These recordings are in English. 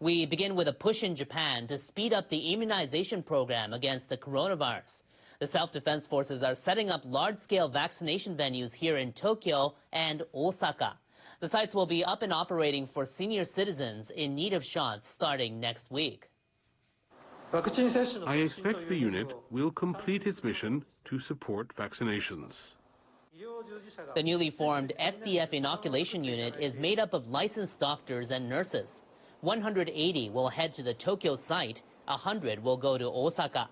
We begin with a push in Japan to speed up the immunization program against the coronavirus. The self-defense forces are setting up large-scale vaccination venues here in Tokyo and Osaka. The sites will be up and operating for senior citizens in need of shots starting next week. I expect the unit will complete its mission to support vaccinations. The newly formed SDF inoculation unit is made up of licensed doctors and nurses. 180 will head to the Tokyo site, 100 will go to Osaka.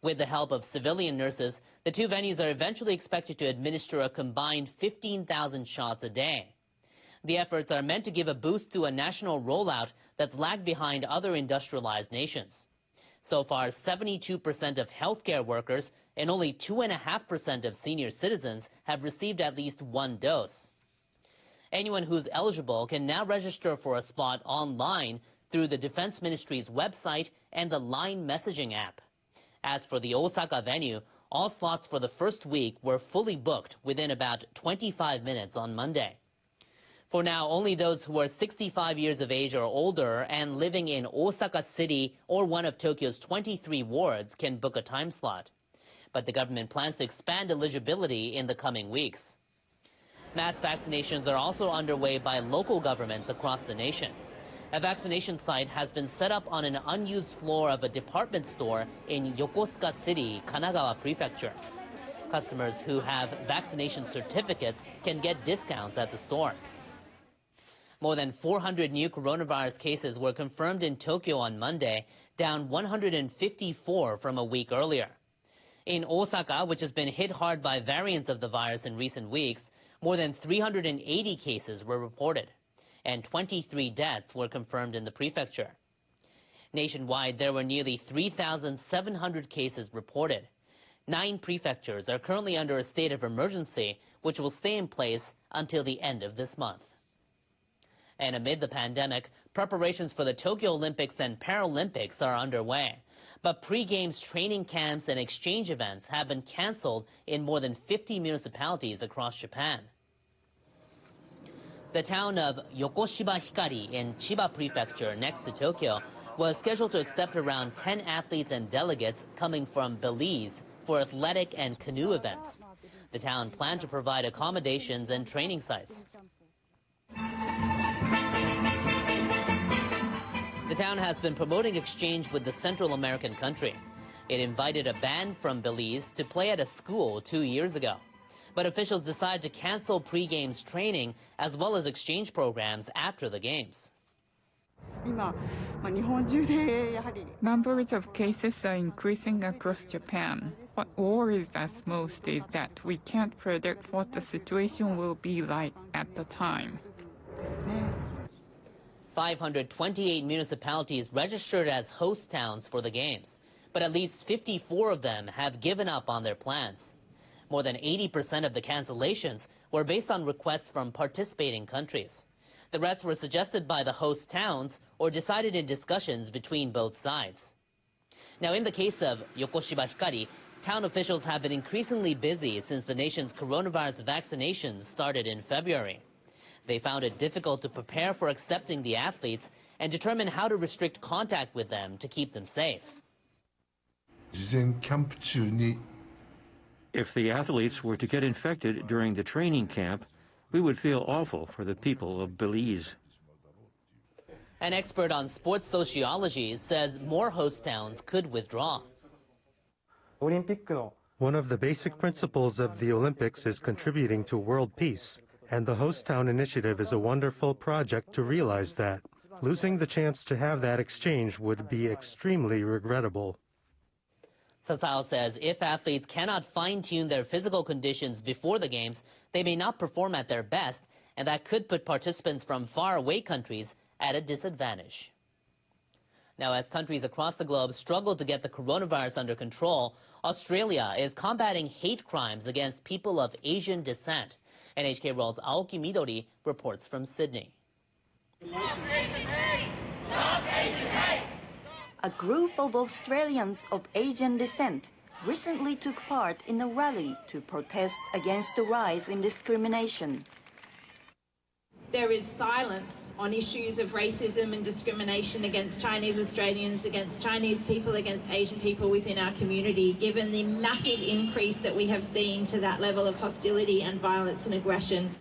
With the help of civilian nurses, the two venues are eventually expected to administer a combined 15,000 shots a day. The efforts are meant to give a boost to a national rollout that's lagged behind other industrialized nations. So far, 72% of healthcare workers and only 2.5% of senior citizens have received at least one dose. Anyone who's eligible can now register for a spot online through the Defense Ministry's website and the Line messaging app. As for the Osaka venue, all slots for the first week were fully booked within about 25 minutes on Monday. For now, only those who are 65 years of age or older and living in Osaka City or one of Tokyo's 23 wards can book a time slot. But the government plans to expand eligibility in the coming weeks. Mass vaccinations are also underway by local governments across the nation. A vaccination site has been set up on an unused floor of a department store in Yokosuka City, Kanagawa Prefecture. Customers who have vaccination certificates can get discounts at the store. More than 400 new coronavirus cases were confirmed in Tokyo on Monday, down 154 from a week earlier. In Osaka, which has been hit hard by variants of the virus in recent weeks, more than 380 cases were reported, and 23 deaths were confirmed in the prefecture. Nationwide, there were nearly 3,700 cases reported. 9 prefectures are currently under a state of emergency, which will stay in place until the end of this month. And amid the pandemic, preparations for the Tokyo Olympics and Paralympics are underway. But pre-games training camps and exchange events have been canceled in more than 50 municipalities across Japan. The town of Yokoshiba Hikari in Chiba Prefecture next to Tokyo was scheduled to accept around 10 athletes and delegates coming from Belize for athletic and canoe events. The town planned to provide accommodations and training sites. The town has been promoting exchange with the Central American country. It invited a band from Belize to play at a school 2 years ago. But officials decided to cancel pre-games training as well as exchange programs after the games. Numbers of cases are increasing across Japan. What worries us most is that we can't predict what the situation will be like at the time. 528 municipalities registered as host towns for the games, but at least 54 of them have given up on their plans. More than 80% of the cancellations were based on requests from participating countries. The rest were suggested by the host towns or decided in discussions between both sides. Now, in the case of Yokoshiba Hikari, town officials have been increasingly busy since the nation's coronavirus vaccinations started in February. They found it difficult to prepare for accepting the athletes and determine how to restrict contact with them to keep them safe. If the athletes were to get infected during the training camp, we would feel awful for the people of Belize. An expert on sports sociology says more host towns could withdraw. One of the basic principles of the Olympics is contributing to world peace. And the Host Town Initiative is a wonderful project to realize that. Losing the chance to have that exchange would be extremely regrettable. Sasao says if athletes cannot fine-tune their physical conditions before the games, they may not perform at their best, and that could put participants from faraway countries at a disadvantage. Now, as countries across the globe struggle to get the coronavirus under control, Australia is combating hate crimes against people of Asian descent. NHK World's Aoki Midori reports from Sydney. Stop Asian hate! Stop Asian hate! A group of Australians of Asian descent recently took part in a rally to protest against the rise in discrimination. there is silence on issues of racism and discrimination against Chinese Australians, against Chinese people, against Asian people within our community, given the massive increase that we have seen to that level of hostility and violence and aggression.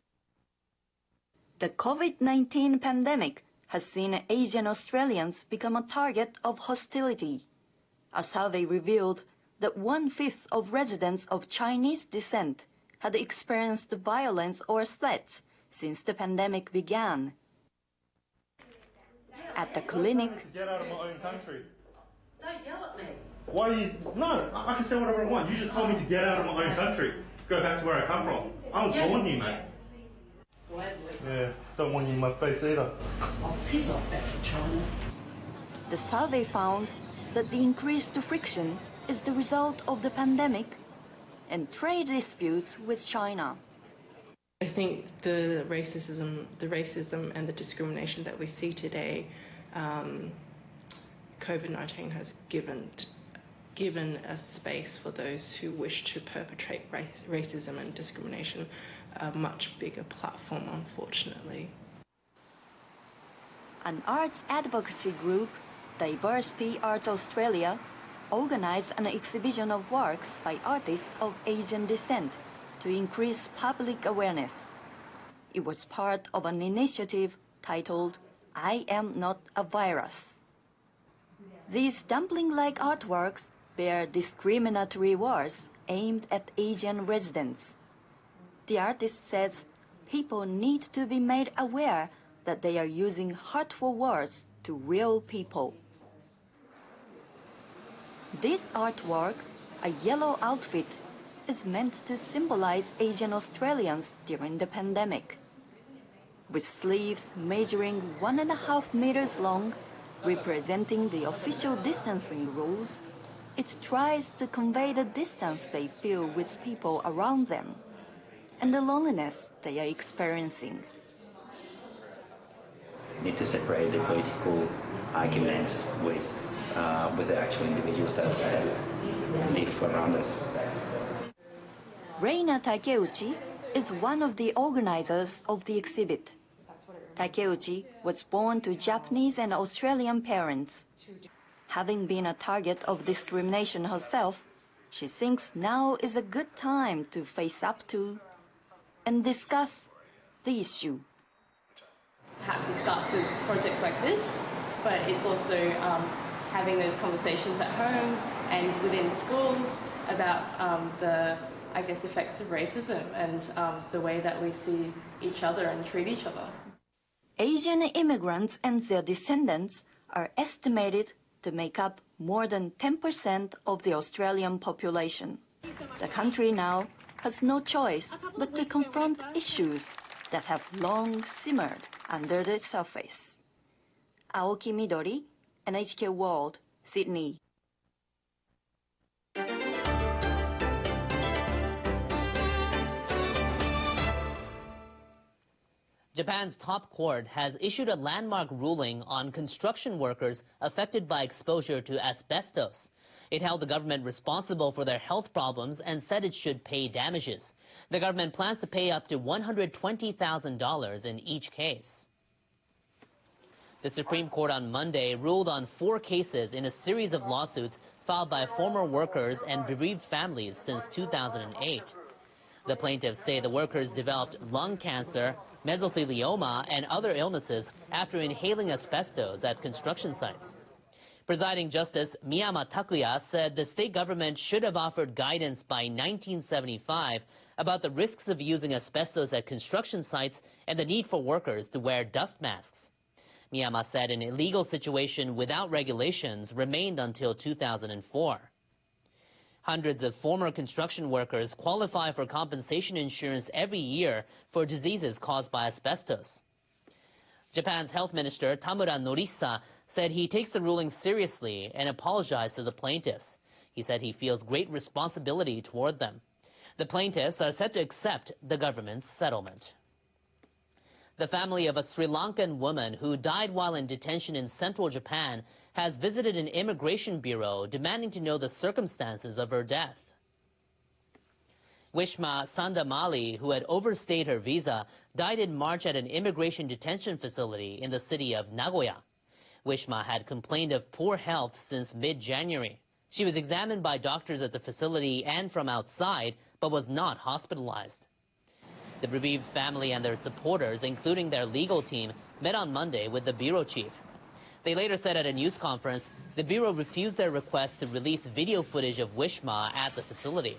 The COVID-19 pandemic has seen Asian Australians become a target of hostility. A survey revealed that 1/5 of residents of Chinese descent had experienced violence or threats since the pandemic began. At the clinic, get out of my own country. Don't yell at me. Why are you? No, I can say whatever I want. You just told me to get out of my own country. Go back to where I come from. I was born here, mate. Yeah, don't want you in my face either. I'll piss off back to China. the survey found that the increased friction is the result of the pandemic and trade disputes with China. I think the racism and the discrimination that we see today, COVID-19 has given a space for those who wish to perpetrate racism and discrimination a much bigger platform, unfortunately. An arts advocacy group, Diversity Arts Australia, organized an exhibition of works by artists of Asian descent to increase public awareness. It was part of an initiative titled I Am Not a Virus. These dumpling-like artworks bear discriminatory words aimed at Asian residents. The artist says people need to be made aware that they are using hurtful words to real people. This artwork, a yellow outfit, is meant to symbolize Asian Australians during the pandemic. With sleeves measuring 1.5 meters long, representing the official distancing rules, it tries to convey the distance they feel with people around them and the loneliness they are experiencing. We need to separate the political arguments with the actual individuals that live around us. Reina Takeuchi is one of the organizers of the exhibit. Takeuchi was born to Japanese and Australian parents. Having been a target of discrimination herself, she thinks now is a good time to face up to and discuss the issue. Perhaps it starts with projects like this, but it's also having those conversations at home and within schools about the effects of racism and the way that we see each other and treat each other. Asian immigrants and their descendants are estimated to make up more than 10% of the Australian population. The country now has no choice but to confront issues that have long simmered under the surface. Aoki Midori, NHK World, Sydney. Japan's top court has issued a landmark ruling on construction workers affected by exposure to asbestos. It held the government responsible for their health problems and said it should pay damages. The government plans to pay up to $120,000 in each case. The Supreme Court on Monday ruled on 4 cases in a series of lawsuits filed by former workers and bereaved families since 2008. The plaintiffs say the workers developed lung cancer, mesothelioma, and other illnesses after inhaling asbestos at construction sites. Presiding Justice Miyama Takuya said the state government should have offered guidance by 1975 about the risks of using asbestos at construction sites and the need for workers to wear dust masks. Miyama said an illegal situation without regulations remained until 2004. Hundreds of former construction workers qualify for compensation insurance every year for diseases caused by asbestos. Japan's health minister, Tamura Norisa, said he takes the ruling seriously and apologized to the plaintiffs. He said he feels great responsibility toward them. The plaintiffs are set to accept the government's settlement. The family of a Sri Lankan woman who died while in detention in central Japan has visited an immigration bureau demanding to know the circumstances of her death. Wishma Sandamali, who had overstayed her visa, died in March at an immigration detention facility in the city of Nagoya. Wishma had complained of poor health since mid-January. She was examined by doctors at the facility and from outside, but was not hospitalized. The bereaved family and their supporters, including their legal team, met on Monday with the bureau chief. They later said at a news conference the bureau refused their request to release video footage of Wishma at the facility.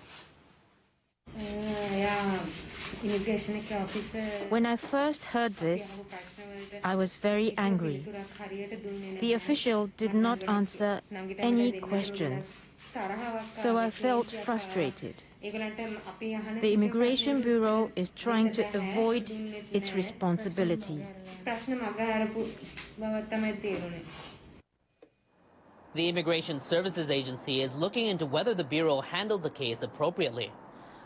When I first heard this, I was very angry. The official did not answer any questions, so I felt frustrated. The Immigration Bureau is trying to avoid its responsibility. The Immigration Services Agency is looking into whether the Bureau handled the case appropriately.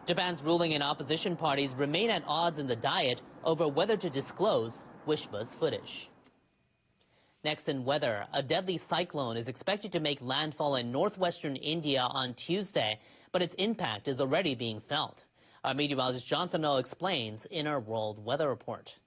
Japan's ruling and opposition parties remain at odds in the Diet over whether to disclose Wishma's footage. Next in weather, a deadly cyclone is expected to make landfall in northwestern India on Tuesday, but its impact is already being felt. Our meteorologist John Thunnell explains in our World Weather Report.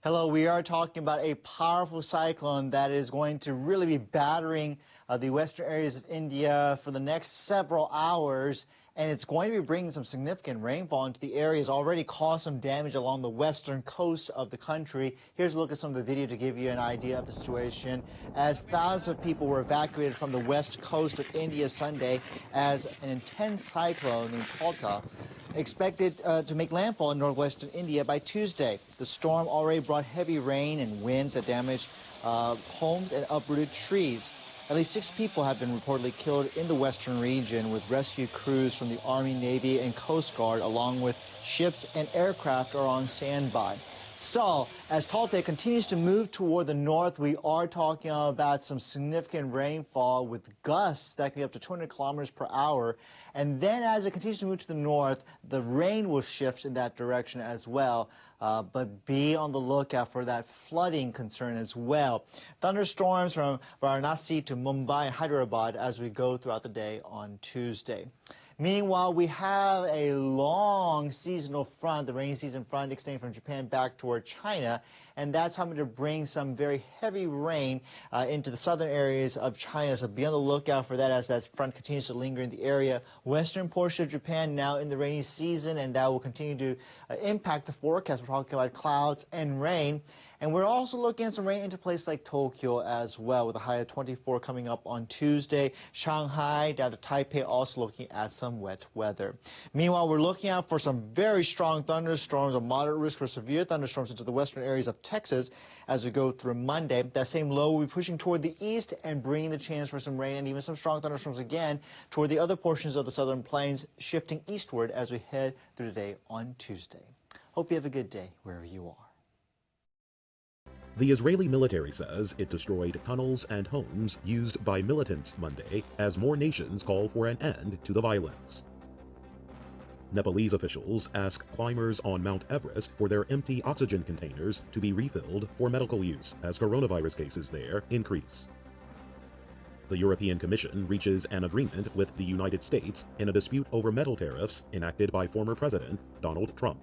Hello, we are talking about a powerful cyclone that is going to really be battering the western areas of India for the next several hours. And it's going to be bringing some significant rainfall into the areas, already caused some damage along the western coast of the country. Here's a look at some of the video to give you an idea of the situation. As thousands of people were evacuated from the west coast of India Sunday as an intense cyclone named Tolta expected to make landfall in northwestern India by Tuesday. The storm already brought heavy rain and winds that damaged homes and uprooted trees. At least 6 people have been reportedly killed in the western region, with rescue crews from the Army, Navy, and Coast Guard, along with ships and aircraft, are on standby. So, as Tolta continues to move toward the north, we are talking about some significant rainfall with gusts that can be up to 200 kilometers per hour. And then as it continues to move to the north, the rain will shift in that direction as well. But be on the lookout for that flooding concern as well. Thunderstorms from Varanasi to Mumbai and Hyderabad as we go throughout the day on Tuesday. Meanwhile, we have a long seasonal front, the rainy season front, extending from Japan back toward China, and that's having to bring some very heavy rain into the southern areas of China. So be on the lookout for that as that front continues to linger in the area. Western portion of Japan now in the rainy season, and that will continue to impact the forecast. We're talking about clouds and rain. And we're also looking at some rain into places like Tokyo as well, with a high of 24 coming up on Tuesday. Shanghai down to Taipei also looking at some wet weather. Meanwhile, we're looking out for some very strong thunderstorms, a moderate risk for severe thunderstorms into the western areas of Texas as we go through Monday. That same low will be pushing toward the east and bringing the chance for some rain and even some strong thunderstorms again toward the other portions of the southern plains, shifting eastward as we head through the day on Tuesday. Hope you have a good day wherever you are. The Israeli military says it destroyed tunnels and homes used by militants Monday as more nations call for an end to the violence. Nepalese officials ask climbers on Mount Everest for their empty oxygen containers to be refilled for medical use as coronavirus cases there increase. The European Commission reaches an agreement with the United States in a dispute over metal tariffs enacted by former President Donald Trump.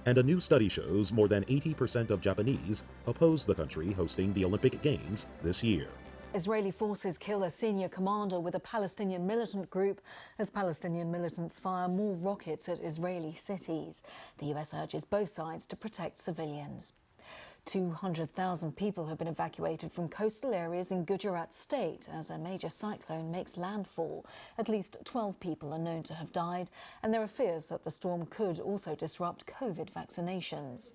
And a new study shows more than 80% of Japanese oppose the country hosting the Olympic Games this year. Israeli forces kill a senior commander with a Palestinian militant group as Palestinian militants fire more rockets at Israeli cities. The US urges both sides to protect civilians. 200,000 people have been evacuated from coastal areas in Gujarat state as a major cyclone makes landfall. At least 12 people are known to have died, and there are fears that the storm could also disrupt COVID vaccinations.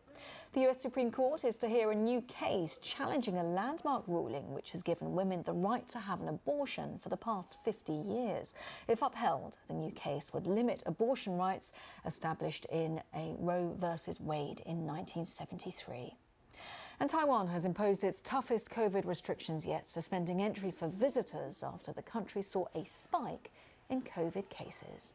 The US Supreme Court is to hear a new case challenging a landmark ruling which has given women the right to have an abortion for the past 50 years. If upheld, the new case would limit abortion rights established in a Roe v. Wade in 1973. And Taiwan has imposed its toughest COVID restrictions yet, suspending entry for visitors after the country saw a spike in COVID cases.